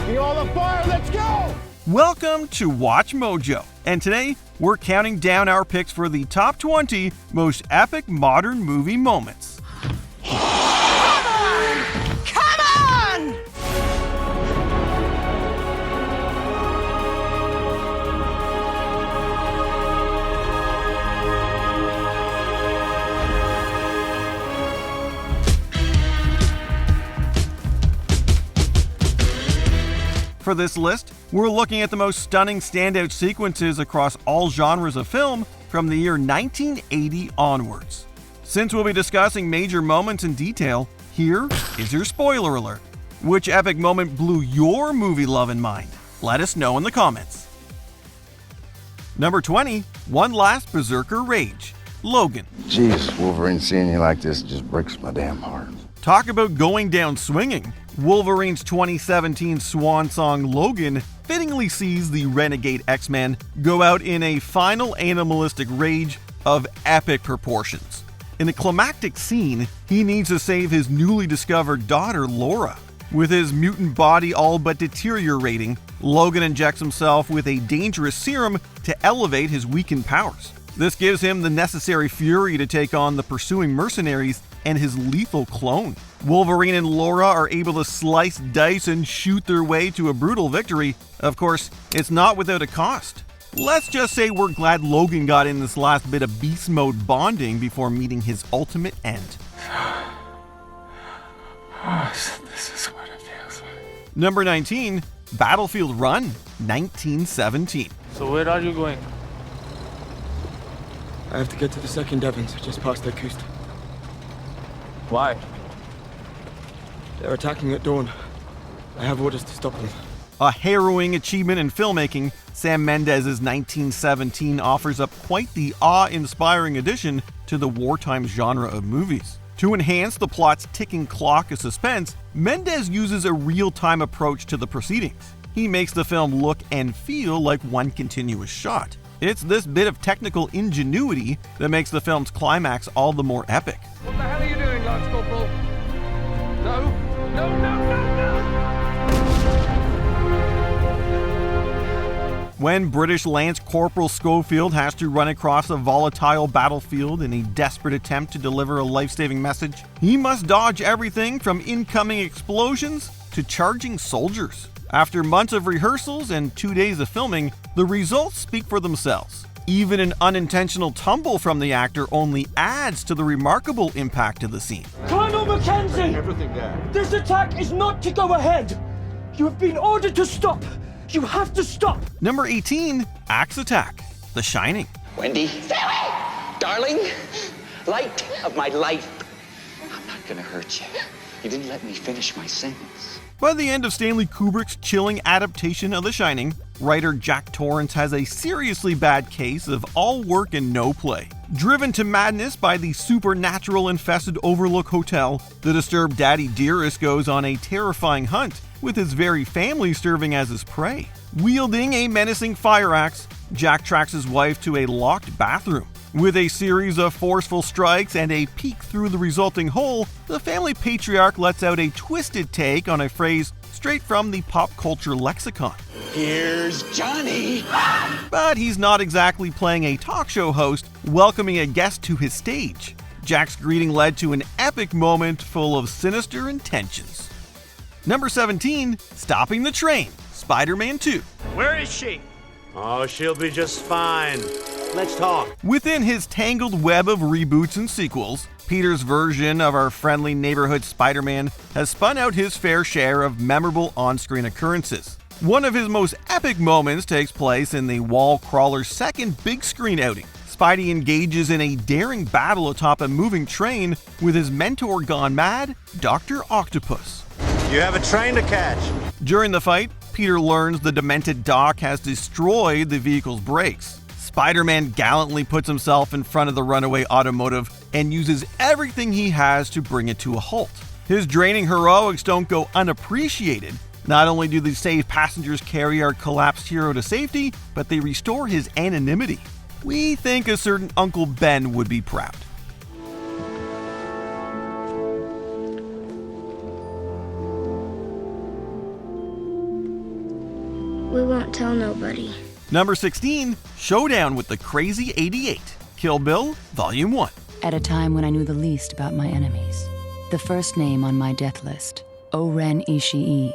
You all on fire, let's go! Welcome to Watch Mojo, and today we're counting down our picks for the top 20 most epic modern movie moments. Come on! Come on! For this list, we're looking at the most stunning standout sequences across all genres of film from the year 1980 onwards. Since we'll be discussing major moments in detail, here is your spoiler alert. Which epic moment blew your movie-lovin' mind? Let us know in the comments. Number 20, one last Berserker rage, Logan. Jeez, Wolverine, seeing you like this just breaks my damn heart. Talk about going down swinging. Wolverine's 2017 swan song Logan fittingly sees the renegade X-Men go out in a final animalistic rage of epic proportions. In a climactic scene, he needs to save his newly discovered daughter Laura. With his mutant body all but deteriorating, Logan injects himself with a dangerous serum to elevate his weakened powers. This gives him the necessary fury to take on the pursuing mercenaries and his lethal clone. Wolverine and Laura are able to slice, dice, and shoot their way to a brutal victory. Of course, it's not without a cost. Let's just say we're glad Logan got in this last bit of beast mode bonding before meeting his ultimate end. This is what it feels like. Number 19, Battlefield Run, 1917. So where are you going? I have to get to the second Evans, just past their coast. Why? They're attacking at dawn. I have orders to stop them. A harrowing achievement in filmmaking, Sam Mendes's 1917 offers up quite the awe-inspiring addition to the wartime genre of movies. To enhance the plot's ticking clock of suspense, Mendes uses a real-time approach to the proceedings. He makes the film look and feel like one continuous shot. It's this bit of technical ingenuity that makes the film's climax all the more epic. What the hell are you doing, Lance Corporal? No! When British Lance Corporal Schofield has to run across a volatile battlefield in a desperate attempt to deliver a life-saving message, he must dodge everything from incoming explosions to charging soldiers. After months of rehearsals and 2 days of filming, the results speak for themselves. Even an unintentional tumble from the actor only adds to the remarkable impact of the scene. Colonel Mackenzie! This attack is not to go ahead! You have been ordered to stop! You have to stop! Number 18, Axe Attack, The Shining. Wendy, stay away! Darling, light of my life. I'm not gonna hurt you. You didn't let me finish my sentence. By the end of Stanley Kubrick's chilling adaptation of The Shining, writer Jack Torrance has a seriously bad case of all work and no play. Driven to madness by the supernatural-infested Overlook Hotel, the disturbed Daddy Dearest goes on a terrifying hunt, with his very family serving as his prey. Wielding a menacing fire axe, Jack tracks his wife to a locked bathroom. With a series of forceful strikes and a peek through the resulting hole, the family patriarch lets out a twisted take on a phrase straight from the pop culture lexicon. Here's Johnny! But he's not exactly playing a talk show host, welcoming a guest to his stage. Jack's greeting led to an epic moment full of sinister intentions. Number 17, Stopping the Train, Spider-Man 2. Where is she? Oh, she'll be just fine. Let's talk. Within his tangled web of reboots and sequels, Peter's version of our friendly neighborhood Spider-Man has spun out his fair share of memorable on-screen occurrences. One of his most epic moments takes place in the Wall Crawler's second big screen outing. Spidey engages in a daring battle atop a moving train with his mentor gone mad, Dr. Octopus. You have a train to catch. During the fight, Peter learns the demented Doc has destroyed the vehicle's brakes. Spider-Man gallantly puts himself in front of the runaway automotive and uses everything he has to bring it to a halt. His draining heroics don't go unappreciated. Not only do the saved passengers carry our collapsed hero to safety, but they restore his anonymity. We think a certain Uncle Ben would be proud. We won't tell nobody. Number 16, Showdown with the Crazy 88. Kill Bill, Volume 1. At a time when I knew the least about my enemies, the first name on my death list, Oren Ishii,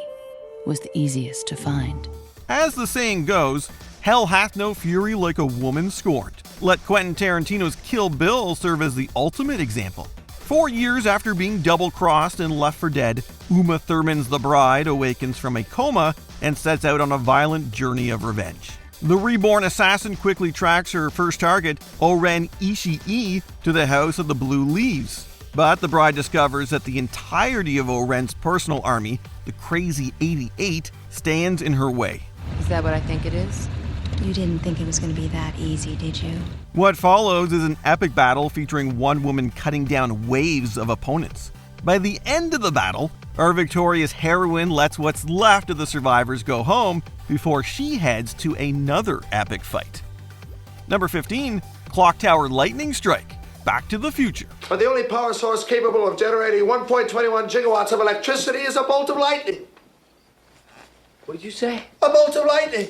was the easiest to find. As the saying goes, hell hath no fury like a woman scorned. Let Quentin Tarantino's Kill Bill serve as the ultimate example. 4 years after being double-crossed and left for dead, Uma Thurman's The Bride awakens from a coma and sets out on a violent journey of revenge. The reborn assassin quickly tracks her first target, Oren Ishii, to the House of the Blue Leaves. But the bride discovers that the entirety of Oren's personal army, the Crazy 88, stands in her way. Is that what I think it is? You didn't think it was going to be that easy, did you? What follows is an epic battle featuring one woman cutting down waves of opponents. By the end of the battle, our victorious heroine lets what's left of the survivors go home before she heads to another epic fight. Number 15, Clock Tower Lightning Strike, Back to the Future. But the only power source capable of generating 1.21 gigawatts of electricity is a bolt of lightning. What did you say? A bolt of lightning.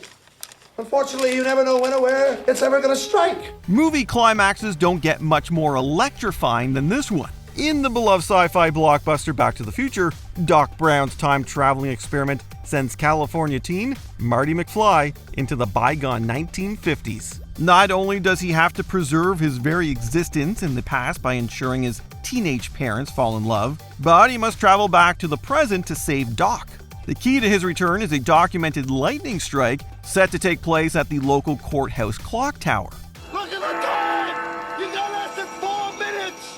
Unfortunately, you never know when or where it's ever going to strike. Movie climaxes don't get much more electrifying than this one. In the beloved sci-fi blockbuster Back to the Future, Doc Brown's time-traveling experiment sends California teen Marty McFly into the bygone 1950s. Not only does he have to preserve his very existence in the past by ensuring his teenage parents fall in love, but he must travel back to the present to save Doc. The key to his return is a documented lightning strike set to take place at the local courthouse clock tower. Look at the time! You got less than 4 minutes!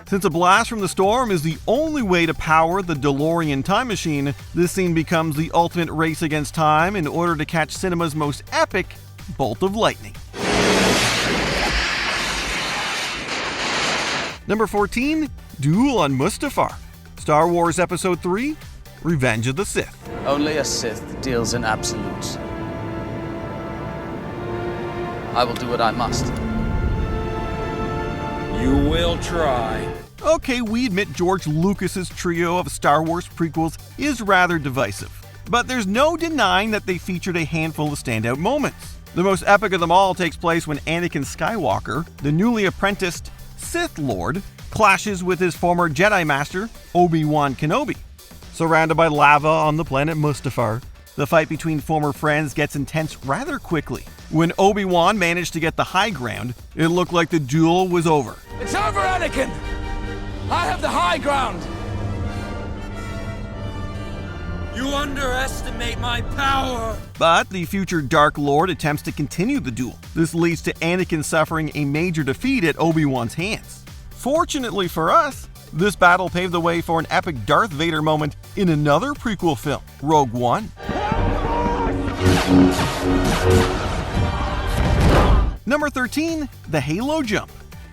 Since a blast from the storm is the only way to power the DeLorean time machine, this scene becomes the ultimate race against time in order to catch cinema's most epic bolt of lightning. Number 14, Duel on Mustafar. Star Wars Episode 3, Revenge of the Sith. Only a Sith deals in absolutes. I will do what I must. You will try. Okay, we admit George Lucas's trio of Star Wars prequels is rather divisive, but there's no denying that they featured a handful of standout moments. The most epic of them all takes place when Anakin Skywalker, the newly apprenticed Sith Lord, clashes with his former Jedi Master, Obi-Wan Kenobi. Surrounded by lava on the planet Mustafar, the fight between former friends gets intense rather quickly. When Obi-Wan managed to get the high ground, it looked like the duel was over. It's over, Anakin! I have the high ground! You underestimate my power! But the future Dark Lord attempts to continue the duel. This leads to Anakin suffering a major defeat at Obi-Wan's hands. Fortunately for us, this battle paved the way for an epic Darth Vader moment in another prequel film, Rogue One. Number 13, the Halo Jump.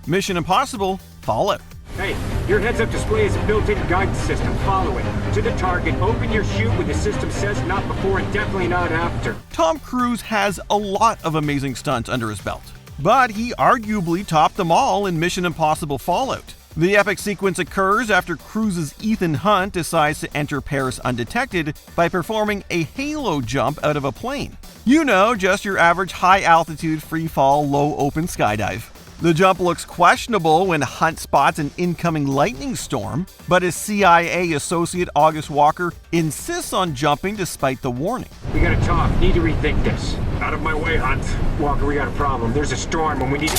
Mission Impossible, Fallout. Hey, your heads-up display is a built-in guidance system. Follow it. To the target, open your chute when the system says not before and definitely not after. Tom Cruise has a lot of amazing stunts under his belt, but he arguably topped them all in Mission Impossible Fallout. The epic sequence occurs after Cruise's Ethan Hunt decides to enter Paris undetected by performing a halo jump out of a plane. You know, just your average high-altitude free-fall, low-open skydive. The jump looks questionable when Hunt spots an incoming lightning storm, but his CIA associate August Walker insists on jumping despite the warning. We gotta talk. Need to rethink this. Out of my way, Hunt. Walker, we got a problem. There's a storm and we need to...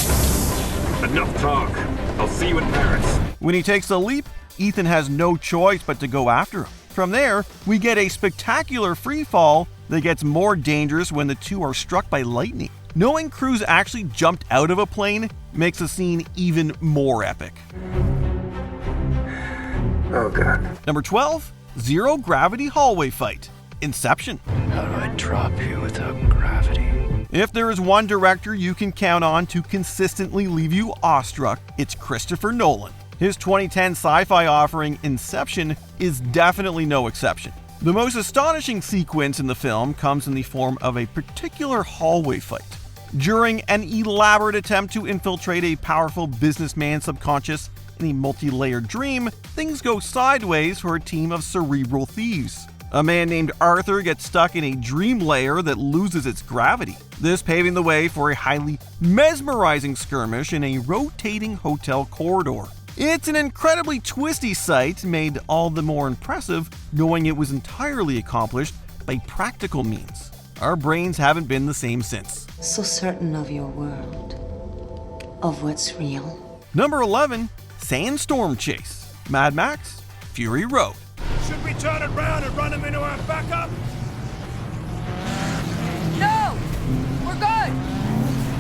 Enough talk. I'll see you in Paris. When he takes the leap, Ethan has no choice but to go after him. From there, we get a spectacular free fall that gets more dangerous when the two are struck by lightning. Knowing Cruise actually jumped out of a plane makes the scene even more epic. Oh, God. Number 12, Zero Gravity Hallway Fight, Inception. How do I drop you without gravity? If there is one director you can count on to consistently leave you awestruck, it's Christopher Nolan. His 2010 sci-fi offering Inception is definitely no exception. The most astonishing sequence in the film comes in the form of a particular hallway fight. During an elaborate attempt to infiltrate a powerful businessman's subconscious in a multi-layered dream, things go sideways for a team of cerebral thieves. A man named Arthur gets stuck in a dream layer that loses its gravity, this paving the way for a highly mesmerizing skirmish in a rotating hotel corridor. It's an incredibly twisty sight, made all the more impressive knowing it was entirely accomplished by practical means. Our brains haven't been the same since. So certain of your world, of what's real. Number 11, Sandstorm Chase, Mad Max, Fury Road. Should we turn it round and run him into our backup? No! We're good!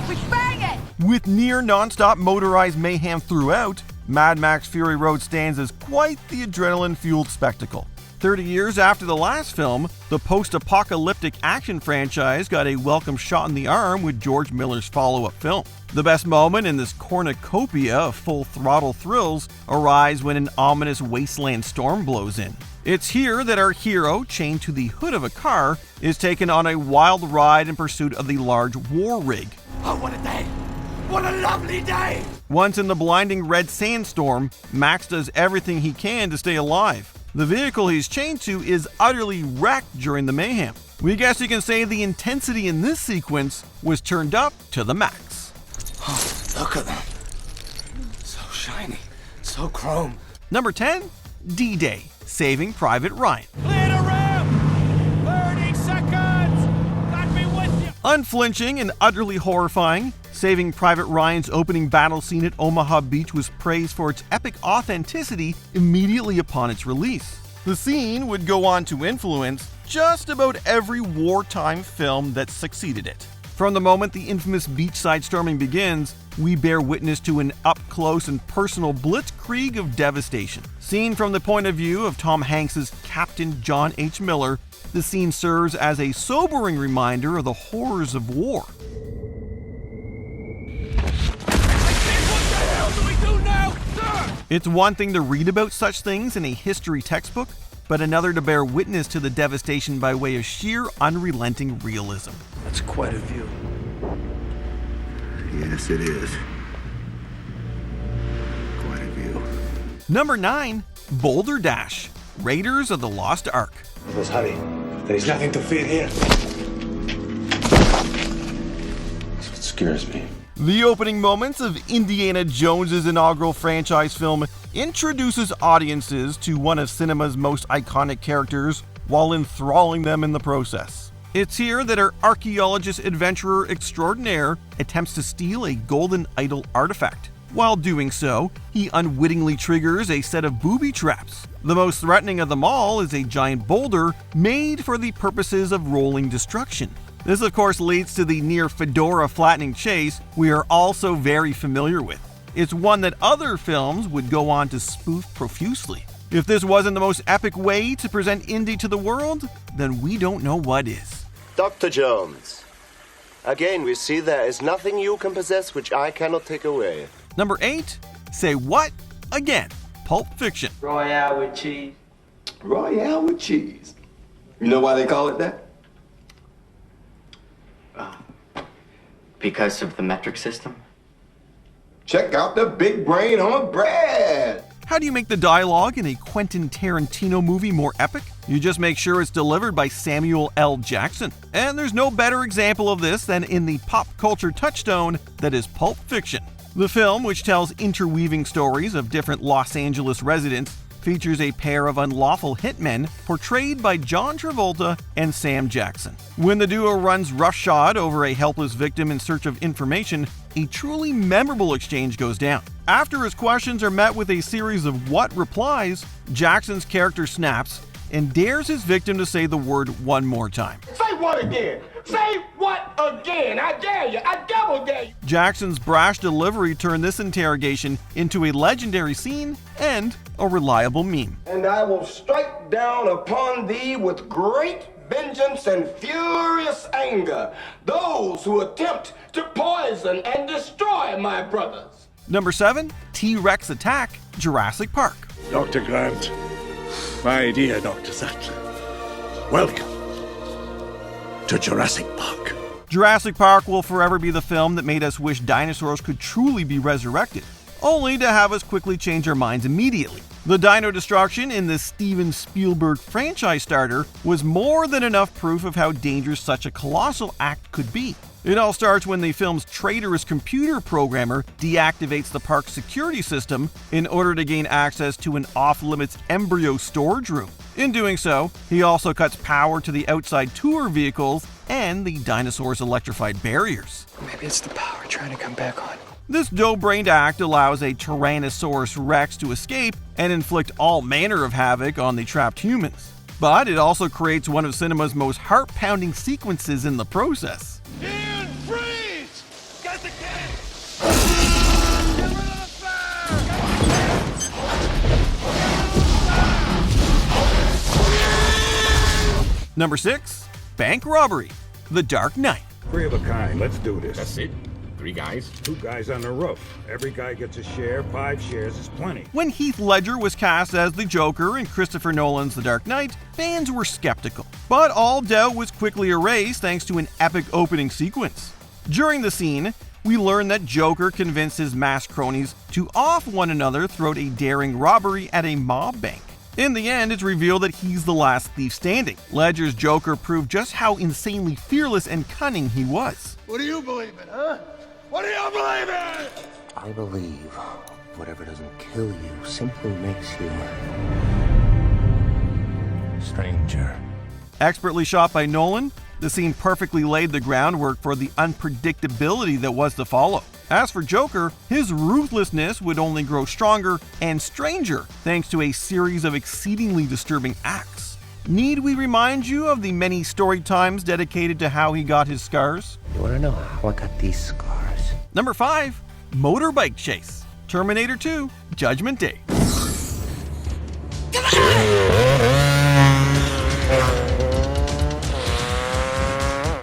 We bang it! With near non-stop motorized mayhem throughout, Mad Max Fury Road stands as quite the adrenaline-fueled spectacle. 30 years after the last film, the post-apocalyptic action franchise got a welcome shot in the arm with George Miller's follow-up film. The best moment in this cornucopia of full-throttle thrills arrives when an ominous wasteland storm blows in. It's here that our hero, chained to the hood of a car, is taken on a wild ride in pursuit of the large war rig. Oh, what a day! What a lovely day! Once in the blinding red sandstorm, Max does everything he can to stay alive. The vehicle he's chained to is utterly wrecked during the mayhem. We guess you can say the intensity in this sequence was turned up to the max. Oh, look at them. So shiny, so chrome. Number 10, D-Day, Saving Private Ryan. Clear the ramp! 30 seconds! Got me with you! Unflinching and utterly horrifying, Saving Private Ryan's opening battle scene at Omaha Beach was praised for its epic authenticity immediately upon its release. The scene would go on to influence just about every wartime film that succeeded it. From the moment the infamous beachside storming begins, we bear witness to an up-close and personal blitzkrieg of devastation. Seen from the point of view of Tom Hanks's Captain John H. Miller, the scene serves as a sobering reminder of the horrors of war. It's one thing to read about such things in a history textbook, but another to bear witness to the devastation by way of sheer unrelenting realism. That's quite a view. Yes, it is. Quite a view. Number 9, Boulder Dash, Raiders of the Lost Ark. Let's hurry. There's nothing to fear here. That's what scares me. The opening moments of Indiana Jones's inaugural franchise film introduces audiences to one of cinema's most iconic characters while enthralling them in the process. It's here that our archaeologist adventurer extraordinaire attempts to steal a golden idol artifact. While doing so, he unwittingly triggers a set of booby traps. The most threatening of them all is a giant boulder made for the purposes of rolling destruction. This, of course, leads to the near fedora flattening chase we are all so very familiar with. It's one that other films would go on to spoof profusely. If this wasn't the most epic way to present Indy to the world, then we don't know what is. Dr. Jones, again we see there is nothing you can possess which I cannot take away. Number 8, Say What? Again, Pulp Fiction. Royale with cheese. Royale with cheese. You know why they call it that? Because of the metric system? Check out the big brain on bread. How do you make the dialogue in a Quentin Tarantino movie more epic? You just make sure it's delivered by Samuel L. Jackson. And there's no better example of this than in the pop culture touchstone that is Pulp Fiction. The film, which tells interweaving stories of different Los Angeles residents, features a pair of unlawful hitmen portrayed by John Travolta and Sam Jackson. When the duo runs roughshod over a helpless victim in search of information, a truly memorable exchange goes down. After his questions are met with a series of what replies, Jackson's character snaps and dares his victim to say the word one more time. Say what again? Say what again? I dare you. I double dare you. Jackson's brash delivery turned this interrogation into a legendary scene and a reliable meme. And I will strike down upon thee with great vengeance and furious anger those who attempt to poison and destroy my brothers. Number 7, T-Rex Attack, Jurassic Park. Dr. Grant, my dear Dr. Sattler, welcome to Jurassic Park. Jurassic Park will forever be the film that made us wish dinosaurs could truly be resurrected, only to have us quickly change our minds immediately. The dino destruction in this Steven Spielberg franchise starter was more than enough proof of how dangerous such a colossal act could be. It all starts when the film's traitorous computer programmer deactivates the park's security system in order to gain access to an off-limits embryo storage room. In doing so, he also cuts power to the outside tour vehicles and the dinosaurs' electrified barriers. Maybe it's the power trying to come back on. This doe-brained act allows a Tyrannosaurus Rex to escape and inflict all manner of havoc on the trapped humans. But it also creates one of cinema's most heart-pounding sequences in the process. Ian, freeze! Get the cannon! Number 6. Bank Robbery: The Dark Knight. 3 of a kind. Let's do this. That's it? 3 guys? 2 guys on the roof. Every guy gets a share. 5 shares is plenty. When Heath Ledger was cast as the Joker in Christopher Nolan's The Dark Knight, fans were skeptical. But all doubt was quickly erased thanks to an epic opening sequence. During the scene, we learn that Joker convinced his masked cronies to off one another throughout a daring robbery at a mob bank. In the end, it's revealed that he's the last thief standing. Ledger's Joker proved just how insanely fearless and cunning he was. What do you believe in, huh? What do you believe in? I believe whatever doesn't kill you simply makes you stranger. Expertly shot by Nolan, the scene perfectly laid the groundwork for the unpredictability that was to follow. As for Joker, his ruthlessness would only grow stronger and stranger thanks to a series of exceedingly disturbing acts. Need we remind you of the many story times dedicated to how he got his scars? You want to know how I got these scars? Number 5. Motorbike Chase: Terminator 2: Judgment Day.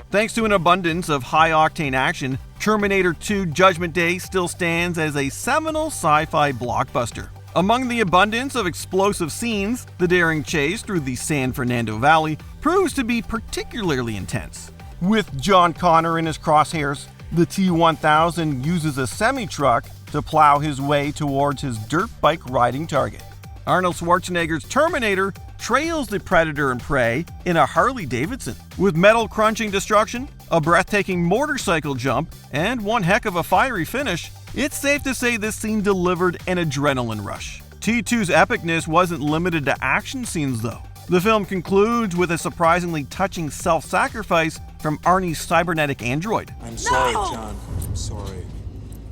Thanks to an abundance of high-octane action, Terminator 2: Judgment Day still stands as a seminal sci-fi blockbuster. Among the abundance of explosive scenes, the daring chase through the San Fernando Valley proves to be particularly intense. With John Connor in his crosshairs, the T-1000 uses a semi-truck to plow his way towards his dirt bike riding target. Arnold Schwarzenegger's Terminator trails the predator and prey in a Harley-Davidson. With metal-crunching destruction, a breathtaking motorcycle jump, and one heck of a fiery finish, it's safe to say this scene delivered an adrenaline rush. T2's epicness wasn't limited to action scenes though. The film concludes with a surprisingly touching self-sacrifice from Arnie's cybernetic android. I'm sorry, John. I'm sorry.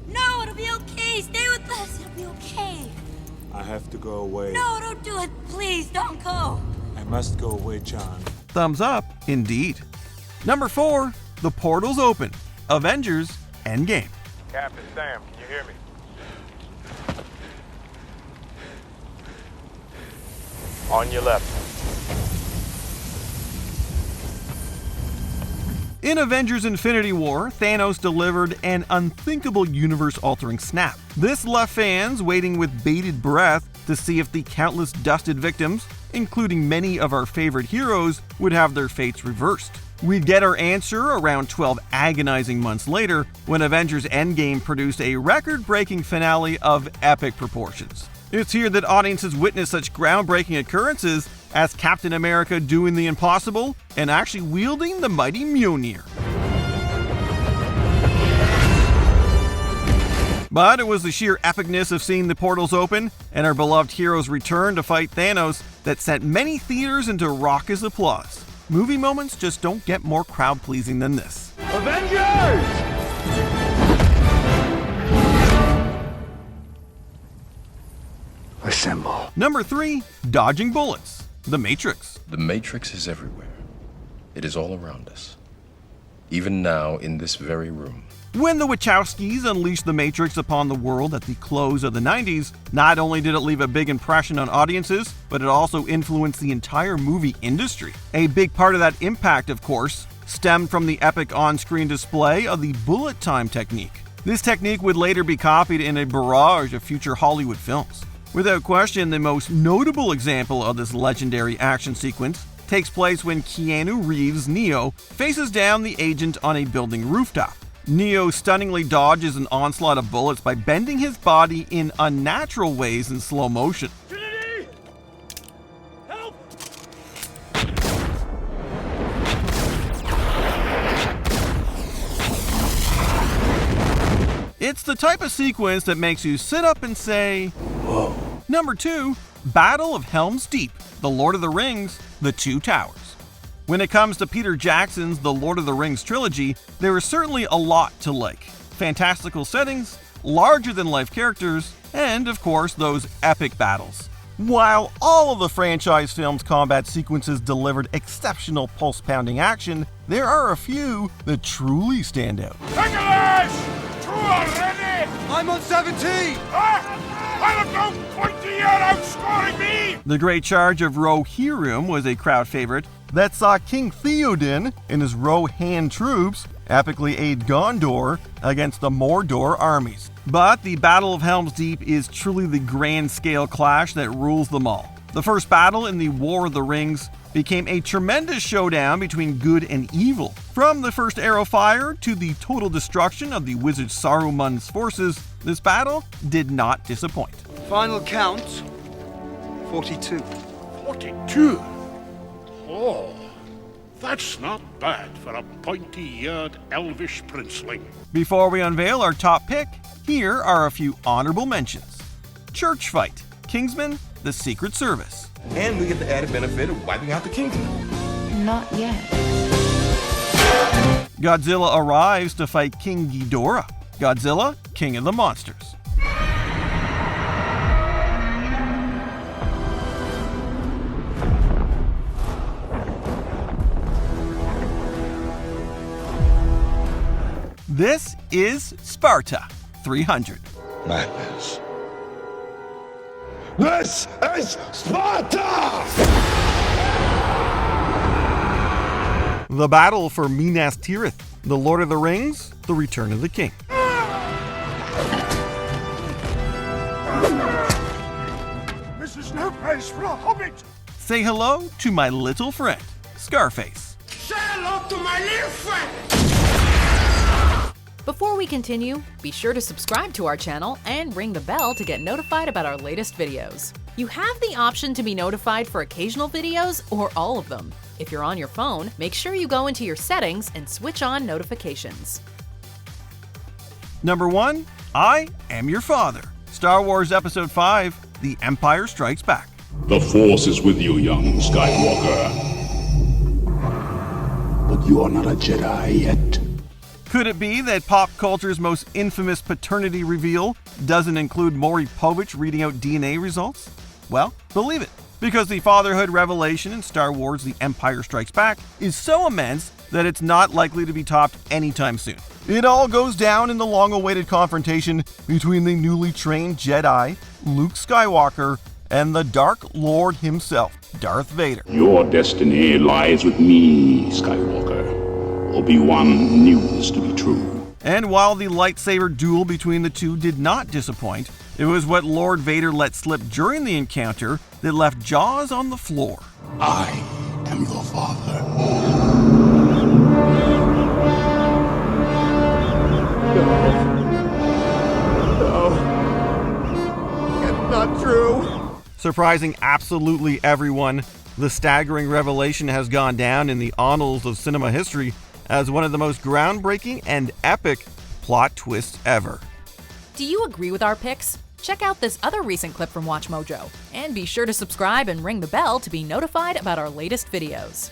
No, it'll be okay. Stay with us. It'll be okay. I have to go away. No, don't do it. Please, don't go. I must go away, John. Thumbs up, indeed. Number 4. The Portals Open: Avengers Endgame. Captain Sam, can you hear me? On your left. In Avengers Infinity War, Thanos delivered an unthinkable universe-altering snap. This left fans waiting with bated breath to see if the countless dusted victims, including many of our favorite heroes, would have their fates reversed. We'd get our answer around 12 agonizing months later when Avengers Endgame produced a record-breaking finale of epic proportions. It's here that audiences witness such groundbreaking occurrences as Captain America doing the impossible and actually wielding the mighty Mjolnir. But it was the sheer epicness of seeing the portals open and our beloved heroes return to fight Thanos that sent many theaters into raucous applause. Movie moments just don't get more crowd-pleasing than this. Avengers! Assemble. Number 3. Dodging Bullets: The Matrix. The Matrix is everywhere. It is all around us. Even now, in this very room. When the Wachowskis unleashed the Matrix upon the world at the close of the 90s, not only did it leave a big impression on audiences, but it also influenced the entire movie industry. A big part of that impact, of course, stemmed from the epic on-screen display of the bullet time technique. This technique would later be copied in a barrage of future Hollywood films. Without question, the most notable example of this legendary action sequence takes place when Keanu Reeves' Neo faces down the agent on a building rooftop. Neo stunningly dodges an onslaught of bullets by bending his body in unnatural ways in slow motion. Trinity! Help! It's the type of sequence that makes you sit up and say, whoa. Number 2, Battle of Helm's Deep, The Lord of the Rings, The Two Towers. When it comes to Peter Jackson's The Lord of the Rings trilogy, there is certainly a lot to like. Fantastical settings, larger-than-life characters, and, of course, those epic battles. While all of the franchise films' combat sequences delivered exceptional pulse-pounding action, there are a few that truly stand out. Nicholas! Two already! I'm on 17! I have no pointy yet outscoring me! The Great Charge of Rohirrim was a crowd favorite that saw King Theoden and his Rohan troops epically aid Gondor against the Mordor armies. But the Battle of Helm's Deep is truly the grand-scale clash that rules them all. The first battle in the War of the Rings became a tremendous showdown between good and evil. From the first arrow fire to the total destruction of the wizard Saruman's forces, this battle did not disappoint. Final count, 42. 42? Oh, that's not bad for a pointy-eared elvish princeling. Before we unveil our top pick, here are a few honorable mentions. Church Fight, Kingsman, The Secret Service. And we get the added benefit of wiping out the Kingsman. Not yet. Godzilla arrives to fight King Ghidorah. Godzilla, King of the Monsters. This is Sparta 300. Madness. This is Sparta! The battle for Minas Tirith. The Lord of the Rings, The Return of the King. This is no place for a hobbit! Say hello to my little friend, Scarface. Say hello to my little friend! Before we continue, be sure to subscribe to our channel and ring the bell to get notified about our latest videos. You have the option to be notified for occasional videos or all of them. If you're on your phone, make sure you go into your settings and switch on notifications. Number 1, I Am Your Father. Star Wars Episode 5, The Empire Strikes Back. The Force is with you, young Skywalker. But you are not a Jedi yet. Could it be that pop culture's most infamous paternity reveal doesn't include Maury Povich reading out DNA results? Well, believe it, because the fatherhood revelation in Star Wars The Empire Strikes Back is so immense that it's not likely to be topped anytime soon. It all goes down in the long-awaited confrontation between the newly trained Jedi, Luke Skywalker, and the Dark Lord himself, Darth Vader. Your destiny lies with me, Skywalker. Obi-Wan knew this to be true. And while the lightsaber duel between the two did not disappoint, it was what Lord Vader let slip during the encounter that left Jaws on the floor. I am your father. No. It's not true. Surprising absolutely everyone, the staggering revelation has gone down in the annals of cinema history as one of the most groundbreaking and epic plot twists ever. Do you agree with our picks? Check out this other recent clip from WatchMojo, and be sure to subscribe and ring the bell to be notified about our latest videos.